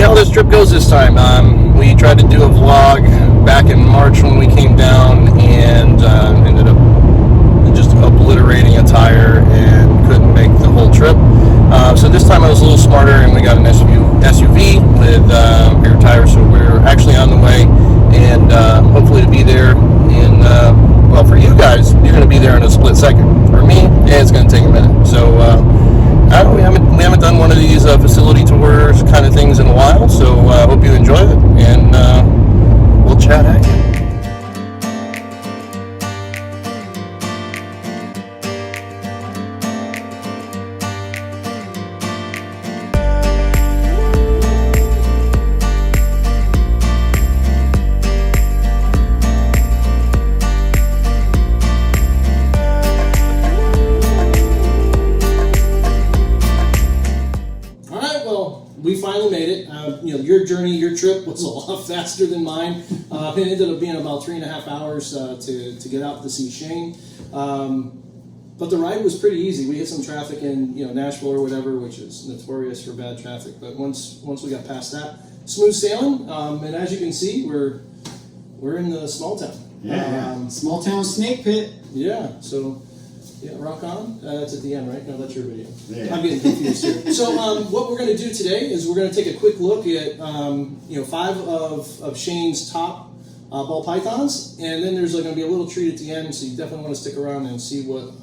how this trip goes this time. We tried to do a vlog back in March when we came down and ended up just obliterating a tire and couldn't make the whole trip. So this time I was a little smarter and we got an SUV with bigger tires, so we're actually on the way and hopefully to be there in, well, for you guys, you're going to be there in a split second. For me, yeah, it's going to take a minute. So we haven't done one of these facility tours kind of things in a while, so hope you enjoy it, and we'll chat at you. We finally made it. Your trip was a lot faster than mine. It ended up being about 3.5 hours to get out to see Shane. But the ride was pretty easy. We hit some traffic in Nashville or whatever, which is notorious for bad traffic. But once we got past that, smooth sailing. And as you can see, we're in the small town. Yeah, small town snake pit. Yeah. So. Yeah, rock on. That's at the end, right? No, that's your video. Yeah. I'm getting confused here. So what we're going to do today is we're going to take a quick look at 5 of Shane's top ball pythons, and then there's going to be a little treat at the end. So you definitely want to stick around and see what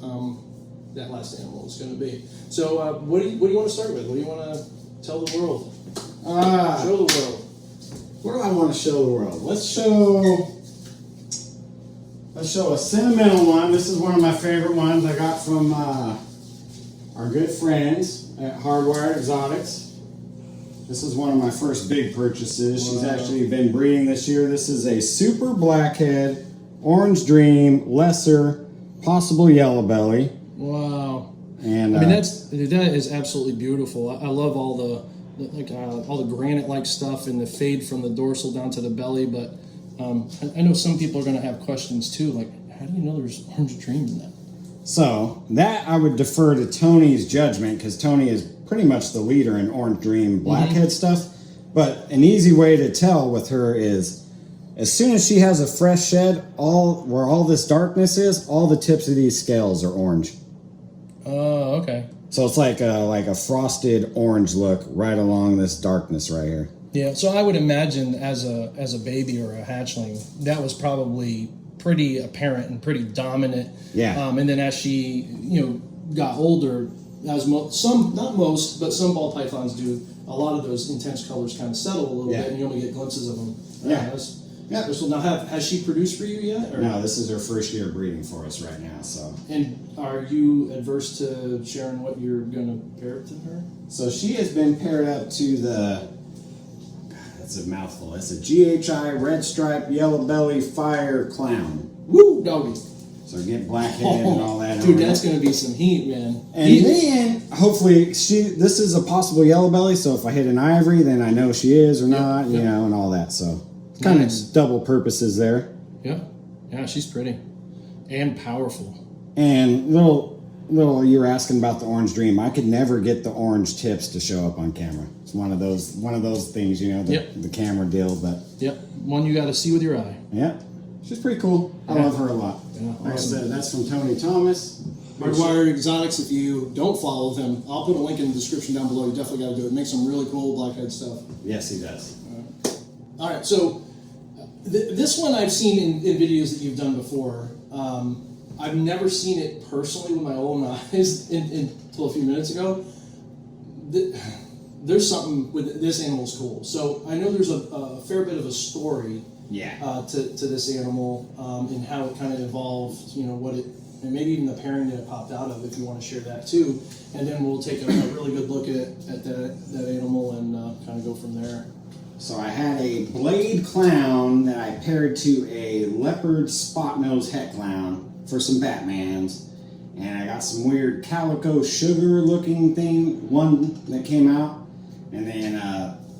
that last animal is going to be. So what do you want to start with? What do you want to tell the world? Show the world. What do I want to show the world? Let's show a sentimental one. This is one of my favorite ones I got from our good friends at Hardwired Exotics. This is one of my first big purchases. Wow. She's actually been breeding this year. This is a super blackhead, orange dream, lesser, possible yellow belly. Wow. And I mean that is absolutely beautiful. I love all the granite-like stuff and the fade from the dorsal down to the belly, but I know some people are going to have questions too, like, how do you know there's orange dream in that? So, that I would defer to Tony's judgment, because Tony is pretty much the leader in orange dream blackhead stuff. But an easy way to tell with her is, as soon as she has a fresh shed, where all this darkness is, all the tips of these scales are orange. Oh, okay. So it's like a frosted orange look right along this darkness right here. Yeah, so I would imagine as a baby or a hatchling, that was probably pretty apparent and pretty dominant. Yeah. And then as she got older, as some, not most, but some ball pythons do, a lot of those intense colors kind of settle a little bit, and you only get glimpses of them. Yeah. Now, has she produced for you yet? Or? No, this is her first year breeding for us right now. So. And are you adverse to sharing what you're going to pair it to her? So she has been paired up to the. It's a mouthful. It's a GHI red stripe yellow belly fire clown. Woo, doggy. So get blackhead and all that. Dude, that's going to be some heat, man. And then hopefully this is a possible yellow belly. So if I hit an ivory, then I know she is or not, and all that. So kind of double purposes there. Yeah, she's pretty and powerful. And little, you were asking about the orange dream. I could never get the orange tips to show up on camera. It's one of those things, the camera deal. But one you got to see with your eye. Yeah, she's pretty cool. I love her a lot. Yeah, like awesome. I said, that's from Tony Thomas. Hardwired Exotics. If you don't follow him, I'll put a link in the description down below. You definitely got to do it. Makes some really cool blackhead stuff. Yes, he does. All right, so this one I've seen in videos that you've done before. I've never seen it personally with my own eyes until a few minutes ago. There's something with this animal's cool. So I know there's a fair bit of a story to this animal and how it kind of evolved, and maybe even the pairing that it popped out of, if you want to share that too. And then we'll take a really good look at that animal and kind of go from there. So I had a blade clown that I paired to a leopard spot nose het clown for some Batmans, and I got some weird Calico sugar looking one that came out, and then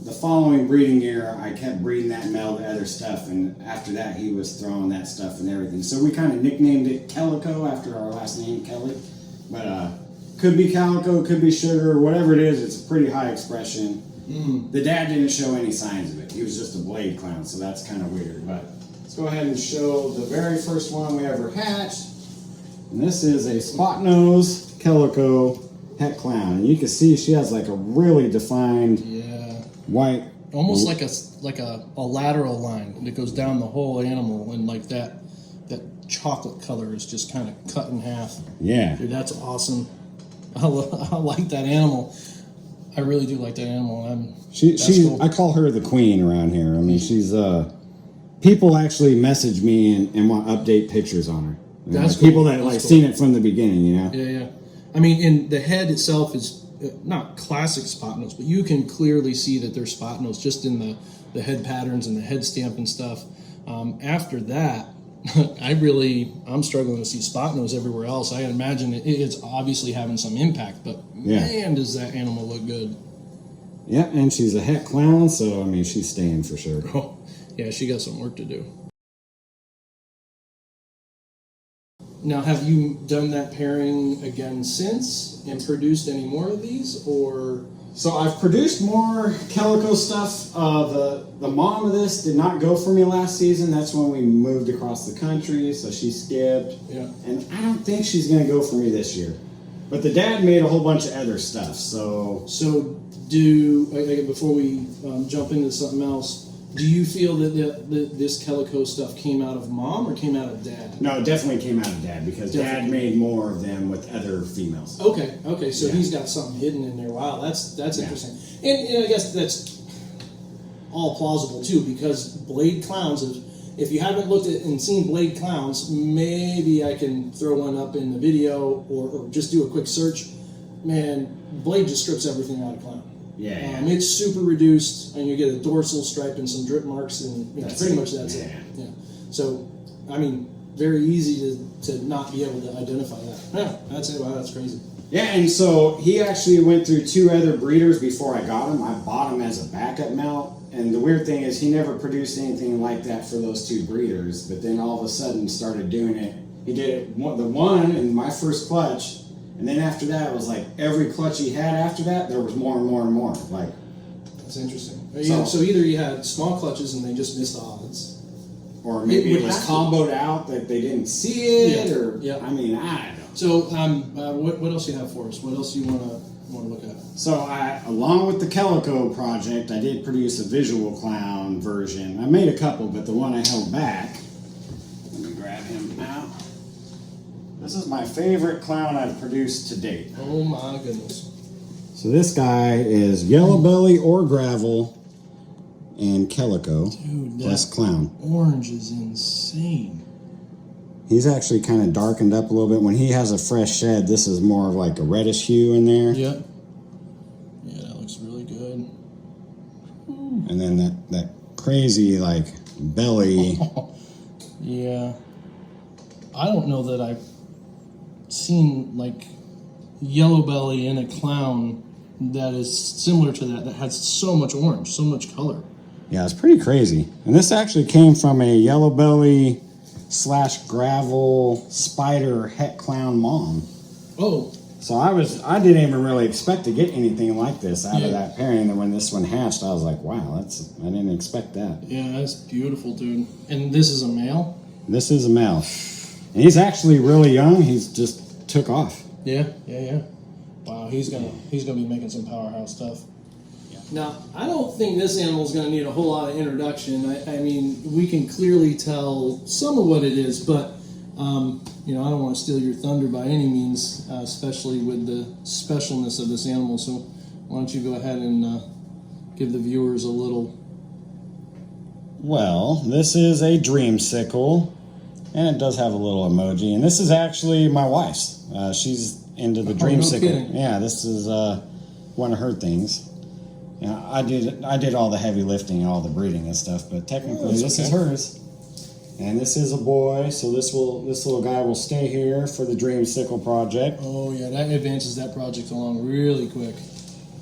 the following breeding year I kept breeding that male to other stuff, and after that he was throwing that stuff and everything. So we kind of nicknamed it Calico after our last name, Kelly, but could be Calico, could be sugar, whatever it is, it's a pretty high expression. The dad didn't show any signs of it. He was just a blade clown, so that's kind of weird. But let's go ahead and show the very first one we ever hatched. And this is a spot nose calico het clown. And you can see she has like a really defined white. Almost like a lateral line that goes down the whole animal, and like that chocolate color is just kind of cut in half. Yeah. Dude, that's awesome. I like that animal. I really do like that animal. Cool. I call her the queen around here. I mean, she's people actually message me and want to update pictures on her. That's like, people cool. that like seen it from the beginning, you know. Yeah. I mean, and the head itself is not classic spot nose, but you can clearly see that they're spot nose just in the head patterns and the head stamp and stuff. After that, I'm struggling to see spot nose everywhere else. I imagine it's obviously having some impact, but man, does that animal look good. Yeah, and she's a het clown, so I mean, she's staying for sure. Oh, yeah, she got some work to do. Now, have you done that pairing again since and produced any more of these, or? So I've produced more calico stuff. The mom of this did not go for me last season. That's when we moved across the country, so she skipped. Yeah. And I don't think she's going to go for me this year. But the dad made a whole bunch of other stuff, so... So before we jump into something else, do you feel that this calico stuff came out of mom or came out of dad? No, it definitely came out of dad, because dad made more of them with other females. Okay, so he's got something hidden in there. Wow, that's interesting. And I guess that's all plausible too, because blade clowns, if you haven't looked at and seen blade clowns, maybe I can throw one up in the video or just do a quick search. Man, blade just strips everything out of clown. Yeah. It's super reduced, and you get a dorsal stripe and some drip marks, and pretty much that's it. Yeah. So, I mean, very easy to not be able to identify that. Yeah, that's it. Wow, that's crazy. Yeah, and so he actually went through 2 other breeders before I got him. I bought him as a backup mount, and the weird thing is he never produced anything like that for those 2 breeders, but then all of a sudden started doing it. He did it the one in my first clutch. And then after that, it was like every clutch he had after that, there was more and more and more. Like, that's interesting. So either you had small clutches and they just missed the odds, or maybe it was comboed out that they didn't see it, I mean, I don't know. So what else you have for us? What else do you want to look at? So along with the Calico project, I did produce a visual clown version. I made a couple, but the one I held back. Let me grab him out. This is my favorite clown I've produced to date. Oh my goodness. So this guy is yellow belly or gravel and calico plus clown. Orange is insane. He's actually kind of darkened up a little bit. When he has a fresh shed, this is more of like a reddish hue in there. Yeah. Yeah, that looks really good. And then that crazy like belly. Yeah. I don't know that I've seen like yellow belly in a clown that is similar to that has so much orange, so much color. Yeah, it's pretty crazy. And this actually came from a yellow belly / gravel spider het clown mom. Oh. So I didn't even really expect to get anything like this out of that pairing. And when this one hatched, I was like, wow, I didn't expect that. Yeah, that's beautiful, dude. And this is a male? This is a male. And he's actually really young. He's just took off. Yeah. Wow, he's gonna be making some powerhouse stuff. Yeah. Now, I don't think this animal is gonna need a whole lot of introduction. I mean, we can clearly tell some of what it is, but I don't want to steal your thunder by any means, especially with the specialness of this animal. So, why don't you go ahead and give the viewers a little. Well, this is a dreamsicle. And it does have a little emoji. And this is actually my wife's. She's into the dreamsicle. No kidding. Yeah, this is one of her things. Yeah, I did all the heavy lifting and all the breeding and stuff, but technically this is hers. And this is a boy, so this little guy will stay here for the dreamsicle project. Oh yeah, that advances that project along really quick.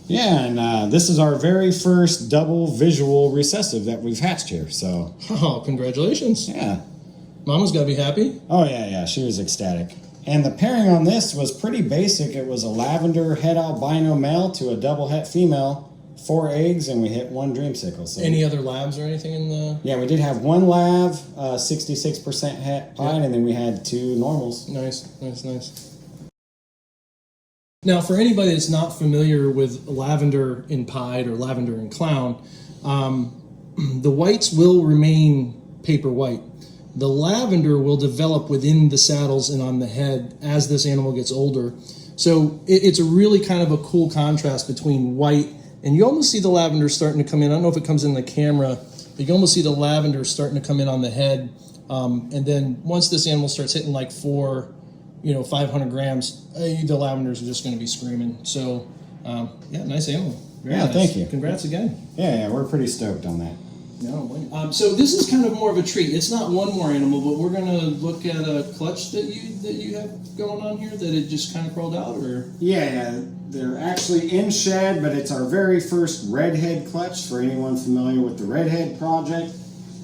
Yeah, and this is our very first double visual recessive that we've hatched here. So. Oh, congratulations! Yeah. Mama's got to be happy. Oh, yeah, she was ecstatic. And the pairing on this was pretty basic. It was a lavender het albino male to a double het female 4 eggs and we hit 1 dreamsicle. So any other labs or anything in the? Yeah, we did have 1 lab, 66% het pied, and then we had 2 normals. Nice. Now, for anybody that's not familiar with lavender in pied or lavender in clown, the whites will remain paper white. The lavender will develop within the saddles and on the head as this animal gets older. So it's a really kind of a cool contrast between white, and you almost see the lavender starting to come in. I don't know if it comes in the camera, but you almost see the lavender starting to come in on the head. And then once this animal starts hitting like 500 grams, the lavenders are just going to be screaming. So, yeah, nice animal. Very nice. Thank you. Congrats again. Yeah, we're pretty stoked on that. No, so this is kind of more of a treat. It's not one more animal, but we're going to look at a clutch that you have going on here that it just kind of crawled out, or? Yeah, they're actually in shed, but it's our very first Redhead clutch for anyone familiar with the Redhead project.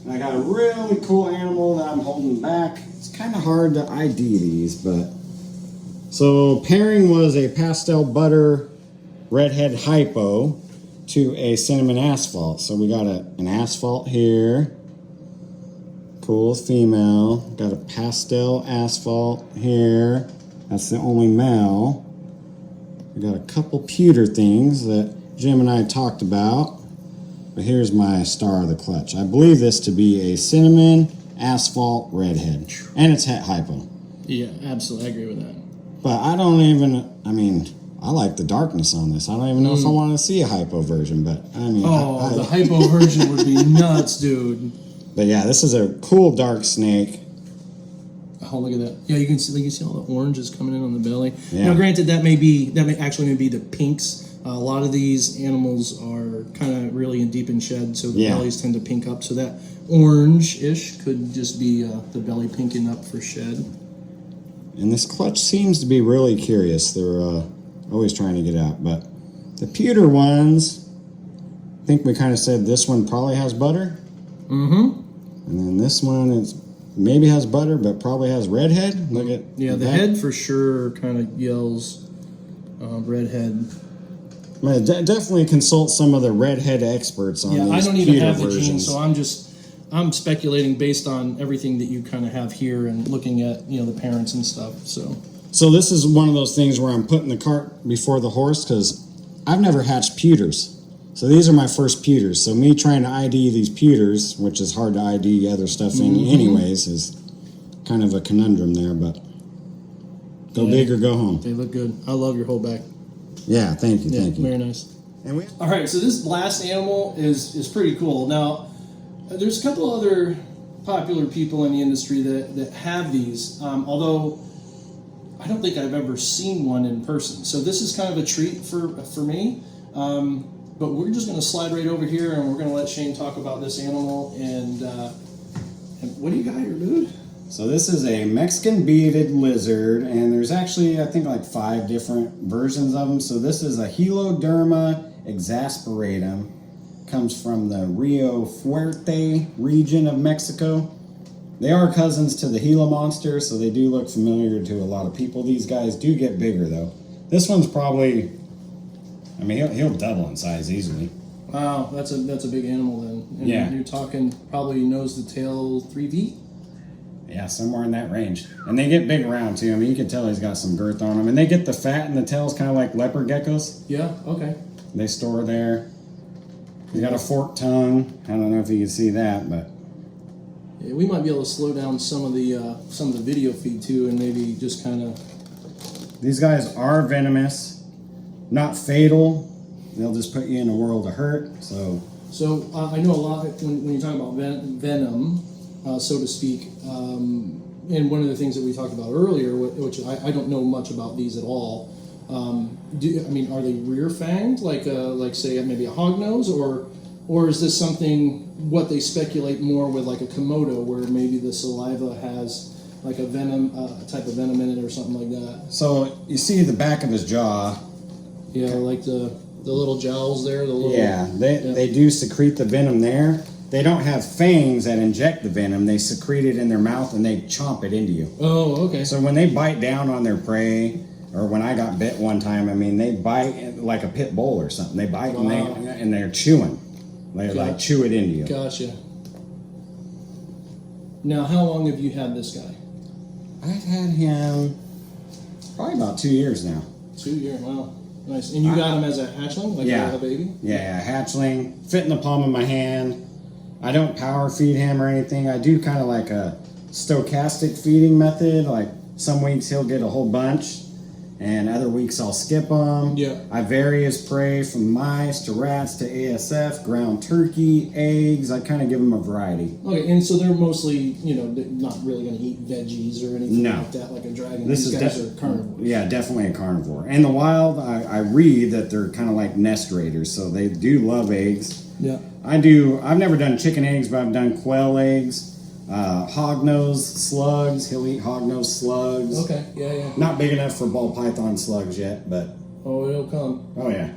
And I got a really cool animal that I'm holding back. It's kind of hard to ID these, but... So pairing was a pastel butter Redhead hypo to a cinnamon asphalt. So we got an asphalt here. Cool female. Got a pastel asphalt here. That's the only male. We got a couple pewter things that Jim and I talked about. But here's my star of the clutch. I believe this to be a cinnamon asphalt Redhead. And it's het hypo. Yeah, absolutely. I agree with that. But I don't even, I like the darkness on this. I don't even know if I want to see a hypo version, but the hypo version would be nuts, dude. But yeah, this is a cool dark snake. Oh, look at that! Yeah, you can see all the oranges coming in on the belly. Yeah. Now, granted, that may actually be the pinks. A lot of these animals are kind of really deep in shed, so the bellies tend to pink up. So that orange-ish could just be the belly pinking up for shed. And this clutch seems to be really curious. They're always trying to get out. But the pewter ones, I think we kind of said this one probably has butter. Mm-hmm. And then this one maybe has butter, but probably has Redhead. Look at the head for sure kind of yells Redhead. Definitely consult some of the Redhead experts on these. I don't even have the versions. genes, so I'm speculating based on everything that you kind of have here and looking at the parents and stuff. So this is one of those things where I'm putting the cart before the horse because I've never hatched pewters. So these are my first pewters. So me trying to ID these pewters, which is hard to ID other stuff in anyways, is kind of a conundrum there. But go big or go home. They look good. I love your holdback. Yeah, thank you. Very nice. All right, so this last animal is pretty cool. Now, there's a couple other popular people in the industry that have these, although I don't think I've ever seen one in person. So this is kind of a treat for me. But we're just going to slide right over here, and we're going to let Shane talk about this animal. And what do you got here, dude? So this is a Mexican beaded lizard, and there's actually, I think, like 5 different versions of them. So this is a Heloderma exasperatum. Comes from the Rio Fuerte region of Mexico. They are cousins to the Gila monster, so they do look familiar to a lot of people. These guys do get bigger, though. This one's probably... he'll double in size easily. Wow, that's a big animal then. And you're talking probably nose to tail 3 feet? Yeah, somewhere in that range. And they get big around too. You can tell he's got some girth on him. And they get the fat in the tails kind of like leopard geckos. Yeah, okay. They store there. He's got a forked tongue. I don't know if you can see that, but... Yeah, we might be able to slow down some of the video feed too and maybe just kind of... These guys are venomous. Not fatal. They'll just put you in a world of hurt. So I know a lot when you're talking about venom, so to speak. And one of the things that we talked about earlier, which I don't know much about these at all. Are they rear fanged, like say maybe a hognose, or is this something what they speculate more with like a Komodo, where maybe the saliva has like a venom, a type of venom in it or something like that? So you see the back of his jaw. Yeah, like the little jowls there. They do secrete the venom there. They don't have fangs that inject the venom. They secrete it in their mouth and they chomp it into you. Oh, okay. So when they bite down on their prey, or when I got bit one time, I mean, they bite like a pit bull or something. They bite and they're chewing. They like chew it into you. Gotcha. Now, how long have you had this guy? I've had him probably about 2 years now. 2 years, wow. Nice. And you got him as a hatchling, like a baby? Yeah, hatchling, fit in the palm of my hand. I don't power feed him or anything. I do kind of like a stochastic feeding method. Like some weeks he'll get a whole bunch, and other weeks I'll skip them. Yeah. I vary his prey from mice to rats to ASF, ground turkey, eggs. I kind of give him a variety. Okay, and so they're mostly, you know, they're not really going to eat veggies or anything like that, like a dragon. These guys are carnivores. Yeah, definitely a carnivore. In the wild, I read that they're kind of like nest raiders, so they do love eggs. Yeah. I've never done chicken eggs, but I've done quail eggs. Hognose slugs. He'll eat hognose slugs. Okay, yeah. Not big enough for ball python slugs yet, but... Oh, it'll come. Oh, yeah.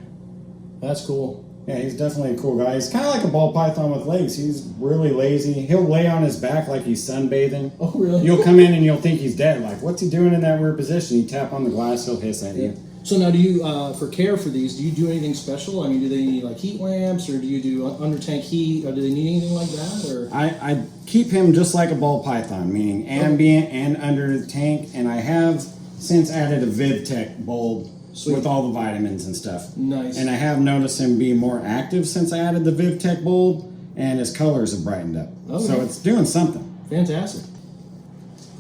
That's cool. Yeah, he's definitely a cool guy. He's kind of like a ball python with legs. He's really lazy. He'll lay on his back like he's sunbathing. Oh, really? You'll come in and you'll think he's dead. Like, what's he doing in that weird position? You tap on the glass, he'll hiss at you. So now, do you, for care for these, do you do anything special? I mean, do they need like heat lamps, or do you do under tank heat, or do they need anything like that? Or I keep him just like a ball python, meaning ambient and under the tank, and I have since added a VivTech bulb with all the vitamins and stuff. Nice. And I have noticed him be more active since I added the VivTech bulb, and his colors have brightened up. Okay. So it's doing something. Fantastic.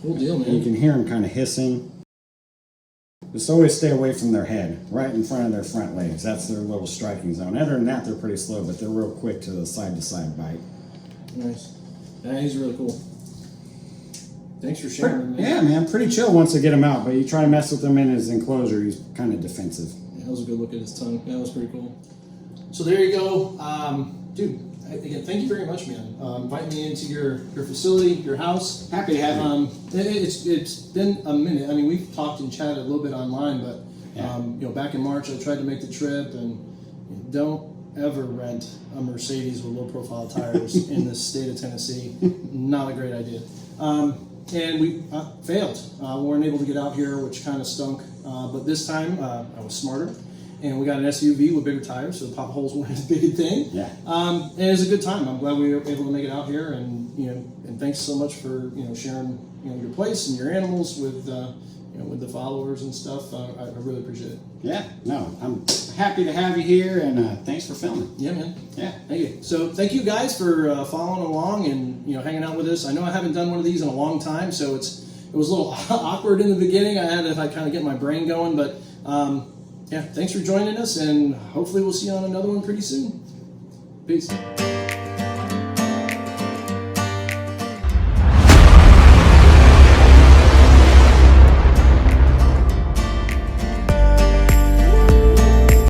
Cool deal, man. You can hear him kind of hissing. Just always stay away from their head, right in front of their front legs. That's their little striking zone. Other than that, they're pretty slow, but they're real quick to the side-to-side bite. Nice. Yeah, he's really cool. Thanks for sharing. Yeah, man, pretty chill once they get him out, but you try to mess with him in his enclosure, he's kind of defensive. Yeah, that was a good look at his tongue. That was pretty cool. So there you go. Dude, again, thank you very much, man. Inviting me into your facility, your house. Happy to have you. It's been a minute. I mean, we've talked and chatted a little bit online, but you know, back in March, I tried to make the trip, and don't ever rent a Mercedes with low-profile tires in the state of Tennessee. Not a great idea. And we failed. We weren't able to get out here, which kind of stunk. But this time, I was smarter. And we got an SUV with bigger tires, so the potholes weren't as big a thing. Yeah. And it was a good time. I'm glad we were able to make it out here, and and thanks so much for sharing your place and your animals with with the followers and stuff. I really appreciate it. Yeah. No, I'm happy to have you here, and thanks for filming. Yeah, man. Yeah. Thank you. So thank you guys for following along and hanging out with us. I know I haven't done one of these in a long time, so it was a little awkward in the beginning. I had to kind of get my brain going, but. Yeah, thanks for joining us, and hopefully we'll see you on another one pretty soon. Peace.